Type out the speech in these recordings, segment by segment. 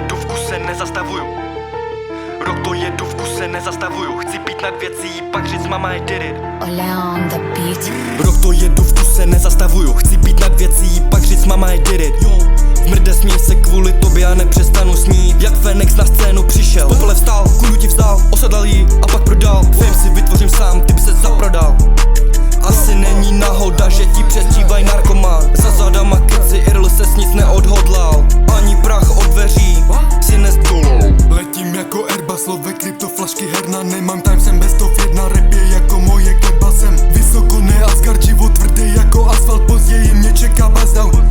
jedu, v kuse nezastavuju. Rok to jedu, v kuse nezastavuju. Chci být nad věcí, pak říct mama I did it. Ole on the beat. Rok to jedu, v kuse nezastavuju. Chci být nad věcí, pak říct mama I did it. V mrde směj se kvůli tobě a nepřestanu snít. Jak Fénix na scénu přišel, popole vstal, kůru ti vzal, osadal jí a pak prodal. Fame si vytvořím sám, ty by se zaprodal. Asi není náhoda, že ti přezdívaj narkoman. Za zádama keci, Irl ses nic neodhodlal. Ani prach od dveří si nestolal. Letím jako Airbus, love krypto, flašky herna. Nemám time, jsem bez top jedna, rap je jako moje kleba. Jsem vysoko, ne Asgard, život tvrdý jako asfalt. Později mě čeká buzzdown.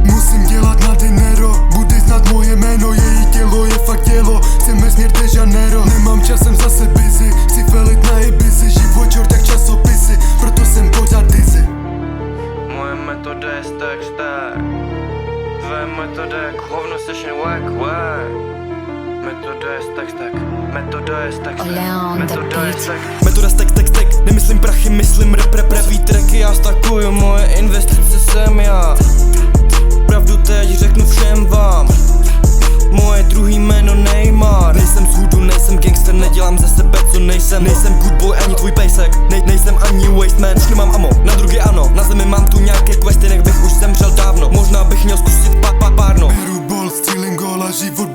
Musím dělat na dinero, budeš znát moje jméno. Její tělo je fakt tělo, jsem vesmír de Janeiro. Nemám čas, jsem zase busy, chci felit na Ibizy. Život čort jak časopisy, proto jsem pořád dizzy. Moje metoda je stack. Tvoje metoda je hovno, seš jen wack. Metoda je stack. Metoda je stack. Ole on the Metoda je beat. stack. Metoda stack. Nemyslím prachy, myslím rap. Ví tracky, já stakuju, moje investice jsem já. Pravdu teď řeknu všem vám. Moje druhý jméno Neymar. Nejsem z hoodu, nejsem gangster, nedělám ze sebe co nejsem. Nejsem good boy ani tvůj pejsek, nejsem ani waste man. Už nemám amo, na drogy ano, na zemi mám tu nějaké questy, jinak bych už zemřel dávno. Možná bych měl zkusit párno. Beru bol, střílím góla, život